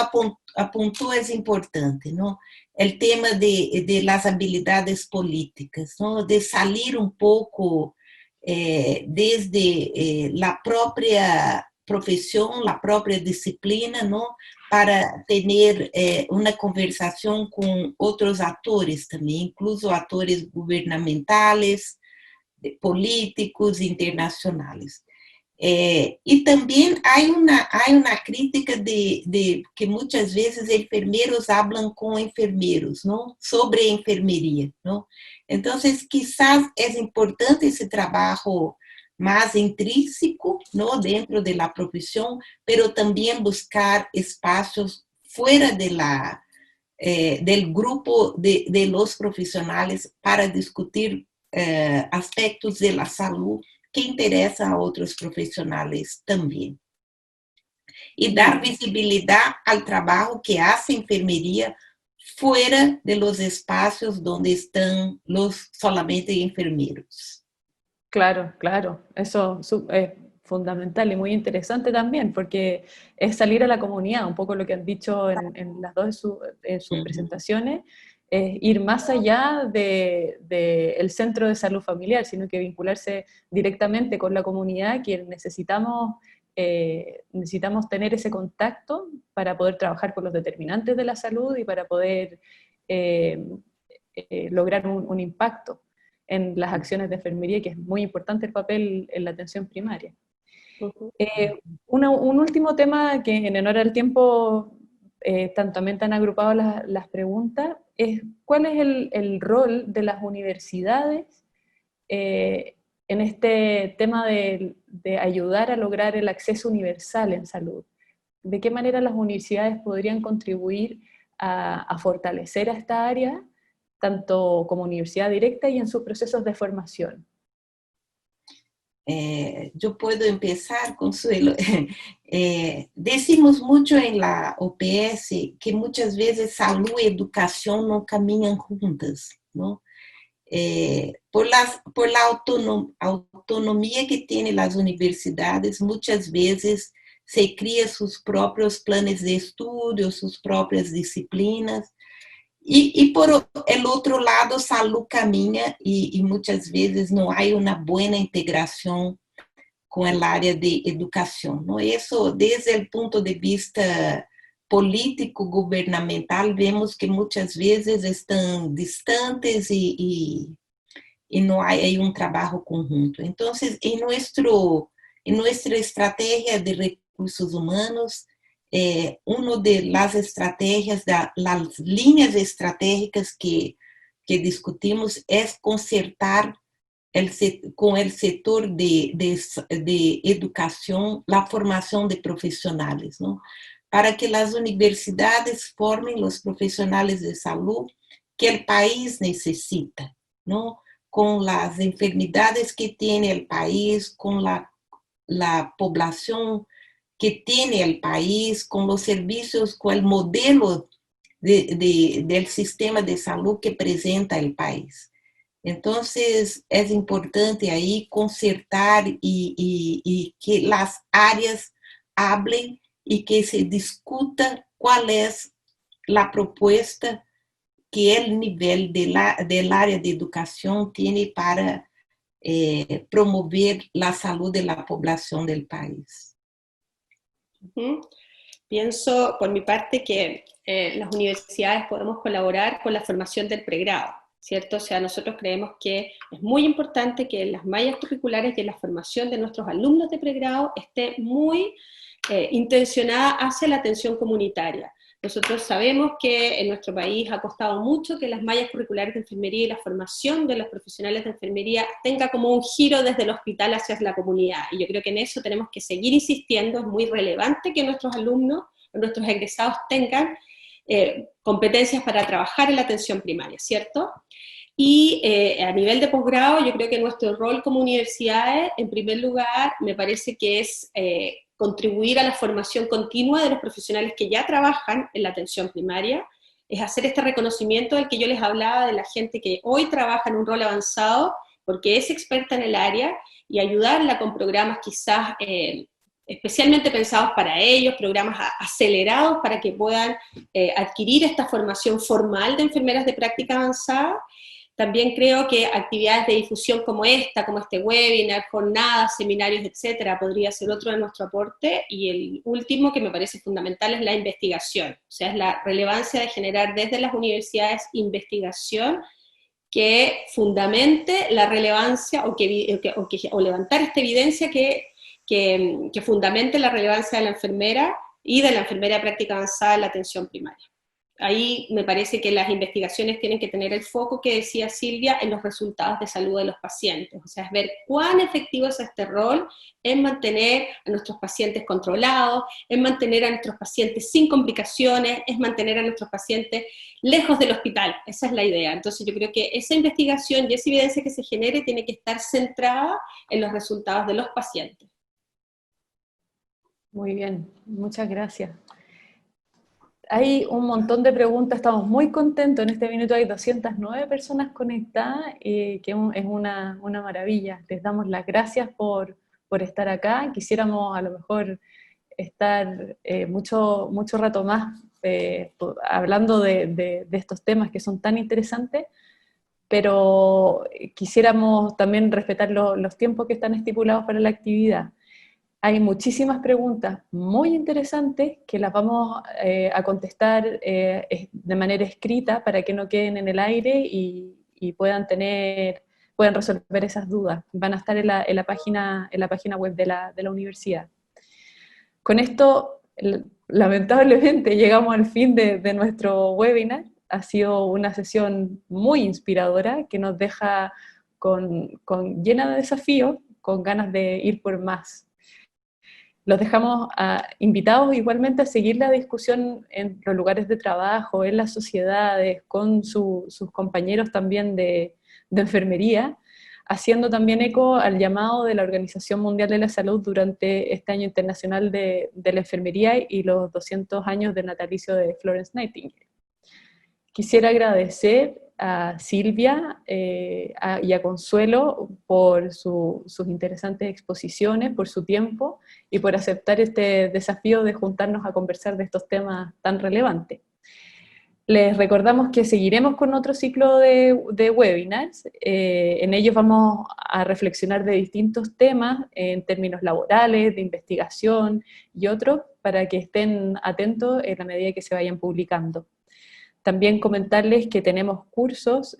apuntó es importante, ¿no? El tema de las habilidades políticas, ¿no? De salir un poco desde la propia profesión, la propia disciplina, ¿no? Para tener una conversación con otros actores también, incluso actores gubernamentales, políticos, internacionales. Y también hay una crítica de que muchas veces enfermeros hablan con enfermeros, ¿no? Sobre enfermería, ¿no? Entonces, quizás es importante ese trabajo más intrínseco, ¿no? Dentro de la profesión, pero también buscar espacios fuera del grupo de los profesionales para discutir aspectos de la salud que interesan a otros profesionales también. Y dar visibilidad al trabajo que hace enfermería fuera de los espacios donde están solamente enfermeros. Claro, claro, eso es fundamental y muy interesante también, porque es salir a la comunidad, un poco lo que han dicho en las dos en sus presentaciones, es ir más allá del centro de salud familiar, sino que vincularse directamente con la comunidad, que necesitamos tener ese contacto para poder trabajar con los determinantes de la salud y para poder lograr un impacto en las acciones de enfermería, que es muy importante el papel en la atención primaria. Un último tema que en honor al tiempo también han agrupado las preguntas, es ¿cuál es el rol de las universidades en este tema de ayudar a lograr el acceso universal en salud? ¿De qué manera las universidades podrían contribuir a fortalecer a esta área, tanto como universidad directa y en sus procesos de formación? Yo puedo empezar, Consuelo. Decimos mucho en la OPS que muchas veces salud y educación no caminan juntas, ¿no? Por la autonomía que tienen las universidades, muchas veces se crían sus propios planes de estudio, sus propias disciplinas, y por el otro lado, salud camina y muchas veces no hay una buena integración con el área de educación, ¿no? Eso, desde el punto de vista político, gubernamental, vemos que muchas veces están distantes y no hay un trabajo conjunto. Entonces, en nuestra estrategia de recursos humanos, una de las estrategias, las líneas estratégicas que discutimos es concertar con el sector de educación la formación de profesionales, ¿no? Para que las universidades formen los profesionales de salud que el país necesita, ¿no? Con las enfermedades que tiene el país, con la población que tiene el país, con los servicios, con el modelo del sistema de salud que presenta el país. Entonces, es importante ahí concertar y que las áreas hablen y que se discuta cuál es la propuesta que el nivel del área de educación tiene para promover la salud de la población del país. Pienso, por mi parte, que las universidades podemos colaborar con la formación del pregrado, ¿cierto? O sea, nosotros creemos que es muy importante que en las mallas curriculares y en la formación de nuestros alumnos de pregrado esté muy intencionada hacia la atención comunitaria. Nosotros sabemos que en nuestro país ha costado mucho que las mallas curriculares de enfermería y la formación de los profesionales de enfermería tenga como un giro desde el hospital hacia la comunidad, y yo creo que en eso tenemos que seguir insistiendo. Es muy relevante que nuestros alumnos, nuestros egresados tengan competencias para trabajar en la atención primaria, ¿cierto? Y a nivel de posgrado, yo creo que nuestro rol como universidades, en primer lugar, me parece que es contribuir a la formación continua de los profesionales que ya trabajan en la atención primaria, es hacer este reconocimiento del que yo les hablaba, de la gente que hoy trabaja en un rol avanzado porque es experta en el área, y ayudarla con programas quizás especialmente pensados para ellos, programas acelerados para que puedan adquirir esta formación formal de enfermeras de práctica avanzada. También creo que actividades de difusión como esta, como este webinar, jornadas, seminarios, etcétera, podría ser otro de nuestro aporte. Y el último, que me parece fundamental, es la investigación. O sea, es la relevancia de generar desde las universidades investigación que fundamente la relevancia, o levantar esta evidencia que fundamente la relevancia de la enfermera y de la enfermera de práctica avanzada en la atención primaria. Ahí me parece que las investigaciones tienen que tener el foco que decía Silvia en los resultados de salud de los pacientes, o sea, es ver cuán efectivo es este rol en mantener a nuestros pacientes controlados, en mantener a nuestros pacientes sin complicaciones, es mantener a nuestros pacientes lejos del hospital. Esa es la idea. Entonces yo creo que esa investigación y esa evidencia que se genere tiene que estar centrada en los resultados de los pacientes. Muy bien, muchas gracias. Hay un montón de preguntas, estamos muy contentos, en este minuto hay 209 personas conectadas, que es una maravilla. Les damos las gracias por estar acá. Quisiéramos a lo mejor estar mucho rato más hablando de estos temas que son tan interesantes, pero quisiéramos también respetar los tiempos que están estipulados para la actividad. Hay muchísimas preguntas muy interesantes que las vamos a contestar de manera escrita para que no queden en el aire y puedan resolver esas dudas. Van a estar en la página web de la universidad. Con esto, lamentablemente, llegamos al fin de nuestro webinar. Ha sido una sesión muy inspiradora que nos deja llena de desafíos, con ganas de ir por más. Los dejamos invitados igualmente a seguir la discusión en los lugares de trabajo, en las sociedades, con sus compañeros también de enfermería, haciendo también eco al llamado de la Organización Mundial de la Salud durante este Año Internacional de la Enfermería y los 200 años del natalicio de Florence Nightingale. Quisiera agradecer a Silvia y a Consuelo por sus interesantes exposiciones, por su tiempo y por aceptar este desafío de juntarnos a conversar de estos temas tan relevantes. Les recordamos que seguiremos con otro ciclo de webinars. En ellos vamos a reflexionar de distintos temas en términos laborales, de investigación y otros, para que estén atentos en la medida que se vayan publicando. También comentarles que tenemos cursos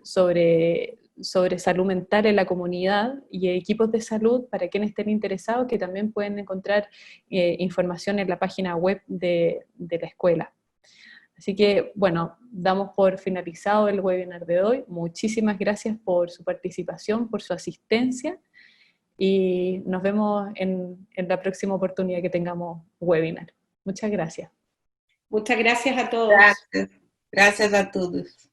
sobre sobre salud mental en la comunidad y equipos de salud para quienes estén interesados, que también pueden encontrar información en la página web de la escuela. Así que, bueno, damos por finalizado el webinar de hoy. Muchísimas gracias por su participación, por su asistencia, y nos vemos en la próxima oportunidad que tengamos webinar. Muchas gracias. Muchas gracias a todos. Gracias. Gracias a todos.